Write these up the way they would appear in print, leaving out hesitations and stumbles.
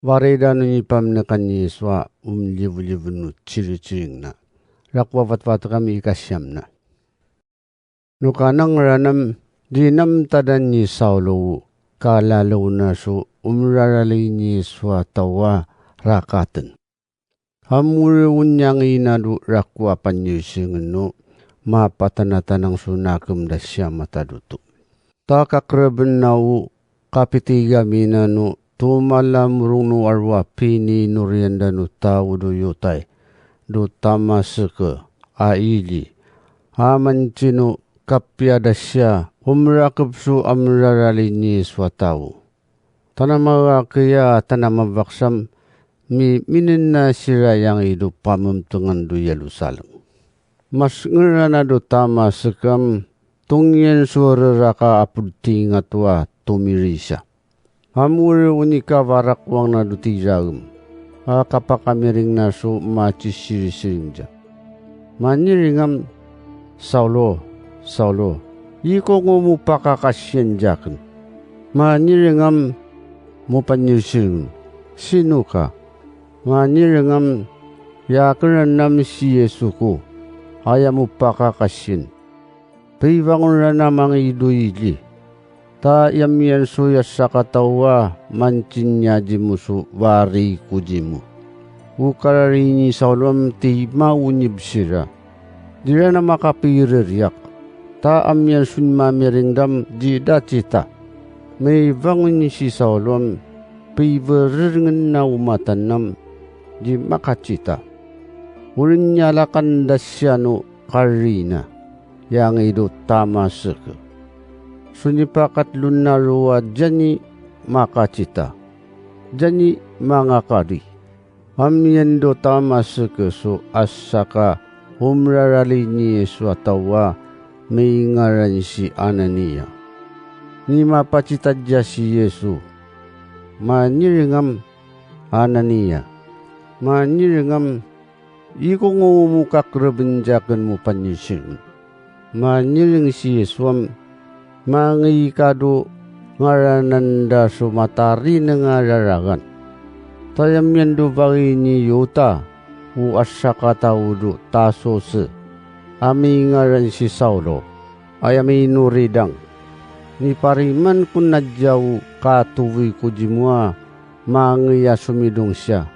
Waredanu ni pamnakan ni swa livu nu ciri na. Rakwa vat kami ikasyam na. Nukanang ranam dinam tadan ni Saulo kalalaw na su umrarali ni swa tawa rakatan. Hamuri unyang inadu rakwa panyusingin no mapatanatanang sunakam da siya mataduto. Takakraben nau kapitiga minano tumalam runu arwa pini nurianda nu tau do yotai do tamasaka aili hamancino kapyada siya umrakapsu amrarali ni swatau tanamaga kaya tanamabaksam minin na sira yang idu pamamtungan do Yerusalem mas ngerana do tamasakam tungyen suara raka apudti ngatwa tumirisa hamuri unika warakwang na dutijaum. Kapakamiring na so machisiri-siringja. Maniringam Saulo, iko mo pakakasyan jakan. Maniringam mo panyisiring. Sino ka? Maniringam yakaran nam si Yesu ko. Aya mo pakakasyan. Piwangon na namang iduili. Ta yamian suya sakatawa mancin nyaji musu wari kujimu. Ukararini Saulo ti maunyib sira. Dira na makapiririyak. Ta amian sun mamiringdam di dacita. May bangun si Saulo piweriringan na umatanam di makacita. Urin nyalakan dasyano karina yang idu tamasaka. Sunipakat lunarua jani makacita. Jani mangakari. Amyendo tamasaka so asaka umrarali ni Yesu atawa maingaran si Anania. Ni mapacita dya si Yesu. Maniringam Anania. Maniringam iko ngumukak rebenjakan mo panyising. Maniring si Yesu mangikado ngarananda sumatari na ngararangan. Tayam yando bagi ni Yuta u asaka taudo taso se. Ami ngaran si Saulo ayami nuridang. Ni pariman kun nadyaw katuwi ko jimua mangiya sumidong siya.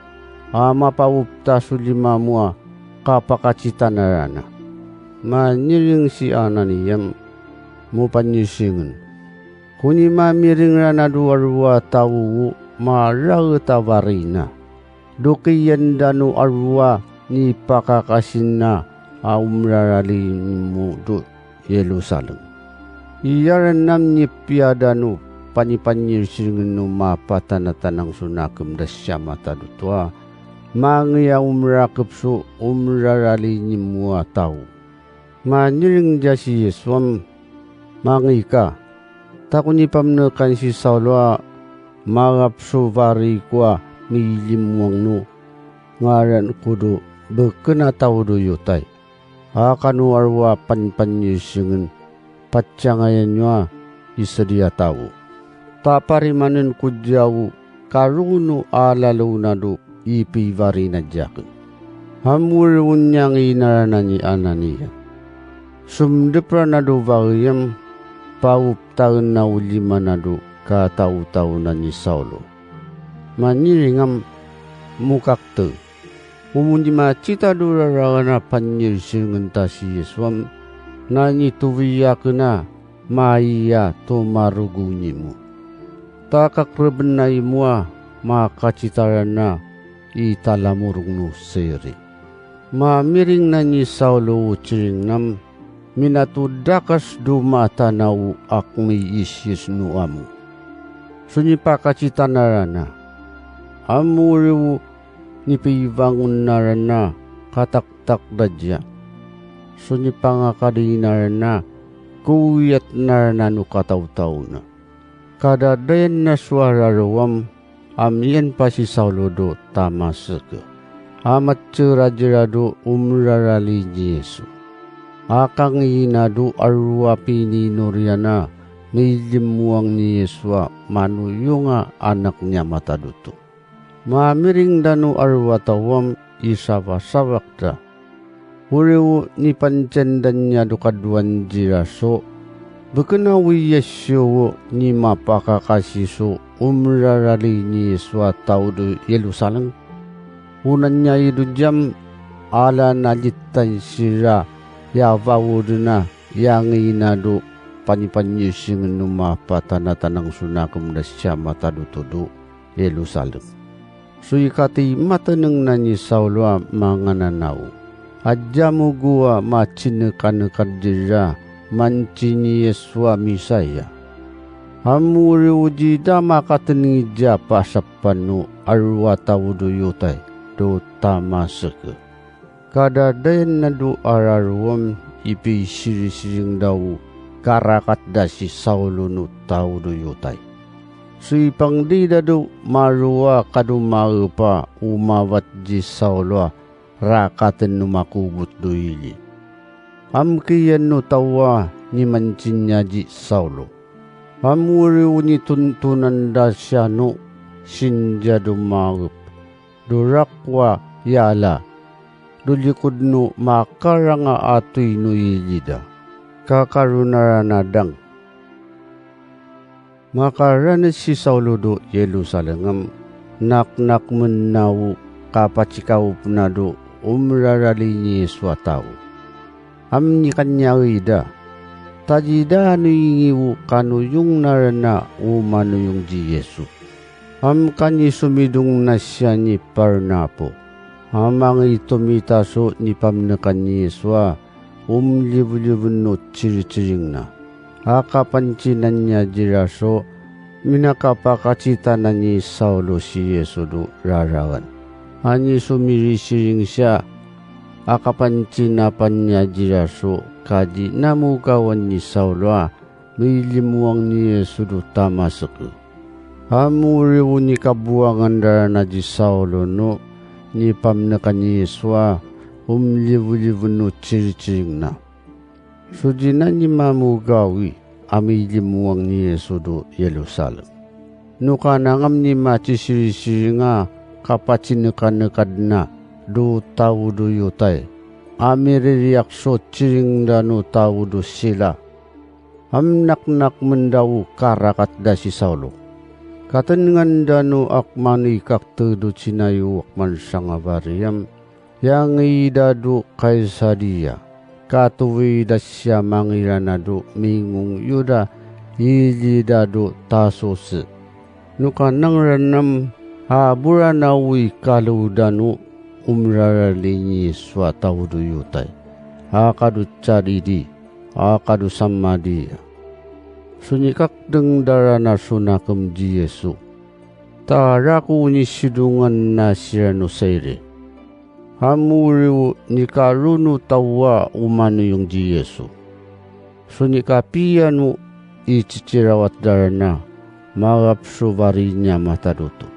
Ama paupta sulima mua kapakacita narana. Maniring si Ananiyam mo panyisingin. Kuni mamiring rana duwarwa tawu maragtawarina. Dukiyan danu arwa ni pakakasin na umrarali mo do Yerusalem. Iyaran nam ni piyadanu panipanyisingin no mapatanatanang sunakam da siya matadutwa. Mangya umrakapso umrarali ni mua tawu. Maniring dya si Yeswam mangika, takuni pamnakan si Saulo magapso vari kwa nilimuang no ngaran kudo bekena taudo yutay. Akanu arwa panpanyisingin patsangayan nyo isadia tawo. Taparimanin kudyaw karuno alalaw na do ipi vari na jakin. Hamurun niyang inarana ni Anania. Sumdepra na do variyam pauptaun na ulima na do katau-tau na ni Saulo. Maniringam mukakte. Umundi macita do rarana panyirsingan ta si Yeswam na nituwiya ka na maiya tumarugunyi mo. Takakrebenay mo makacitaran na italamurong no seri. Mamiring na ni Saulo uchiring nam minatudakas dumata na akmi isis no amu. Sunyipakacita narana. Amuriw nipibangun narana kataktak dadya. Sunyipangakadi narana kuyat narana no kataw-taw na. Kadadayan na suara rawam amiyan pa si Saulo do tamasaka. Amat cerajirado umrarali ni Yesu. Akang inado arwa pini nuriana may limuang ni Yeswa manuyunga anak niya mataduto. Mamiring danu arwatawam isawasawakta. Uriwu ni pancendanya dukaduan jiraso. Bekenawi Yesyo ni mapakakasiso umrarali ni suatau du Yerusalem. Unanya itu jam ala najitan sira ya vawuduna yang inadu panipanyusing numa patana-tanang sunakum da siyama tadutudu Yerusalem. Suikati mataneng nanyi Saulo mangananaw. Adjamu gua machinekanekan jira mancini Yeswa misaya. Hamuri uji dama kateningi japa sapanu arwatawudu yutai do tamaseke. Kadadayan na do araruam ipi siri-siring daw karakat da si Saulo no tawudu yutai. Suipang di dadu marua kadumau pa umawat ji Saulo rakaten no makubut doili. Amkiyan no tawa ni mancinya ji Saulo. Amuriw ni tuntunan da siya no sinja dumaup. Durakwa yala. Dulikod no makaranga atoy no ilida. Kakarunaranadang. Makaranas si Saulo do Yerusalem. Naknak menawu kapachikaw na do umrarali ni swataw. Amni kanya ida. Tajida anu ingiwu kanu yung narana umano yung ji Yesu. Am kanyi sumidung na siya ni Parnapo. Amang itumitaso ni pamnakan ni Yeswa libu-libun no ciri-ciring na. Akapancinan niya jiraso minakapakacita na ni Saulo si Yesu do rarawan. Anyi sumiri-siring siya akapancinapan niya jiraso kaji namukawan ni Saulo may limuang ni Yesu do tamasake. Hamuriw ni kabuangan dara na di Saulo no ni pamnakan ni Yeswa libu-libu no ciri-ciring na. Sujina ni mamugawi ami limuang ni Yesu do Yerusalem. No kanangam ni macisiri-siri nga kapacinekad na do tao do yutay. Ami ririakso ciring da no tao do sila. Am naknak mendaw karakat da si Saulo. Katengan da no akmani kakte do cinayu akman sangabariam. Yang idado Kaisaria. Katuwi da siya mangiranado mingung yuda ilidado tasose. Nukanang ranam haburanawi kaludano umrarali ni swatawudu yutay. Akadu caridi, akadu samadi. Sunyikak deng darana sunakam ji Yesu. Taraku ni sidungan na sirano sayre. Hamuriw ni karunu tawa umano yung ji Yesu. So ni kapiyan mo ichichirawat darana magapso niya mataduto.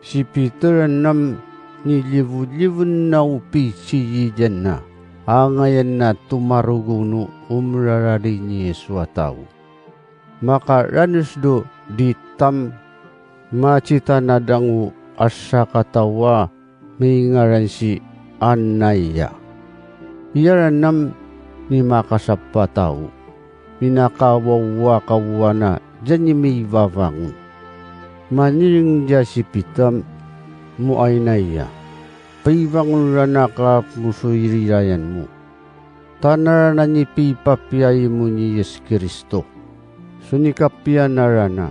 Si Peter nam nilivu-livun na upi siyijan na angayan na tumaruguno umrarari ni Yesu ataw. Makaranos do ditam macita na dangu asa katawa may ngaran si Anaya. Iyaran nam ni makasapataw. Minakawawa na dyan ni may vavangon. Maniring dya si Pitam mo ay naya. Paivangon rana ka musuirirayan mo. Tanara na ni pipapiyay mo ni Yes Kristo. Sunikapyan na rana.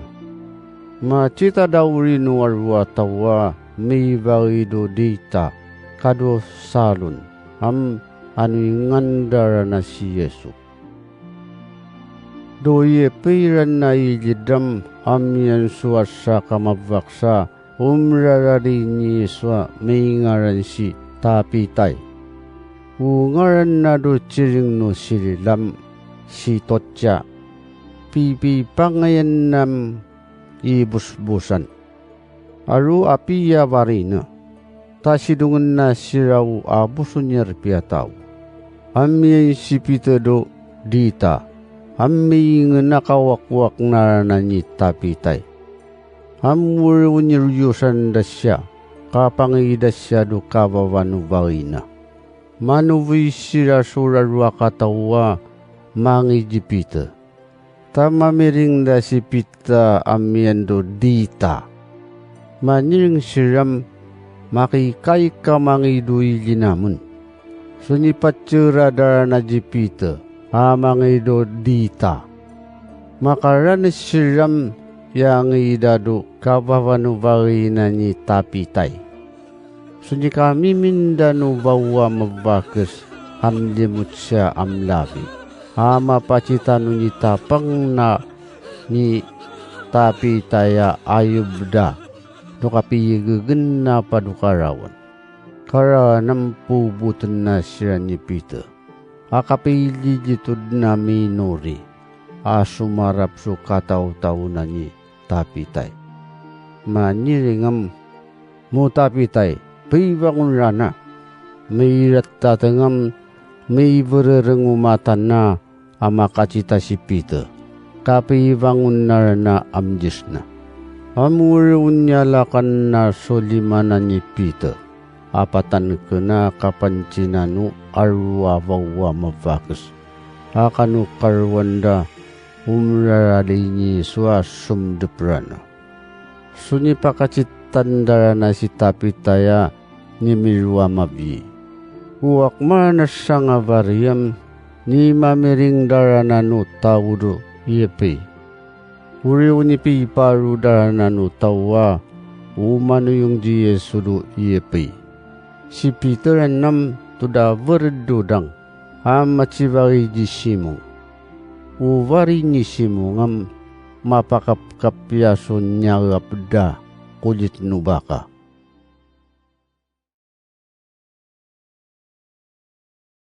Macita daw rin warwa tawa. May varido dita kado salon am ngandara na si Yesu. Doye piran na ilidam am yan suwasa kamabaksa umrarari ni Yeswa may ngaran si Tapitay. Ungaran na do ciring no sililam si Totya. Pipi pangayan nam ibusbusan. Aru apiya varina. Tasidungan na siraw abusunyar piyataw. Amiyay sipita do dita. Amiyay nga nakawakwak na ni Tapitay. Amur uniryusan dasya, kapangidasya do kavavanu varina. Manuvisira surarwa katawa, mangijipita. Tamamiring da si pita amiendo dita. Maniring siram, makikay ka mangidui linamun. Sunipatsura dara na jipita, amangido dita. Makaranis siram, yang idado kabavanu varina ni tapitay. Sunyi kami mindano bawa mabakas amdimut siya amlabi. Ama pacitano ni tapang na ni tapitaya ayubda. Nukapiyigagan na padukarawan. Kara nampubutan na siya ni Peter. Akapili jitod na minori. Asumarap su kataw-taw na ni tapitay. Maniringam mo tapitay, paibangun rana. May ratatangam, may bererengumatan na amakacita si Peter. Kapaibangun na rana amjis na. Amurun niya lakan na solimanan ni Peter. Apatan ko na kapancinanu arwawawa mabakas. Akanu karwanda umrarali ni suasum deprana. Suni pakacitandara na si tapitaya ni milwa mabi. Uwak mana sanga variam ni mamiring darananu tawudo yepe. Uriw ni piparu darananu tawa umano yung Yesudo yepe. Si Peter enam tuda verdudang amachivari jisimu. Uvari nisimu ngam mapakapkapyaso niya rapda kulit nubaka.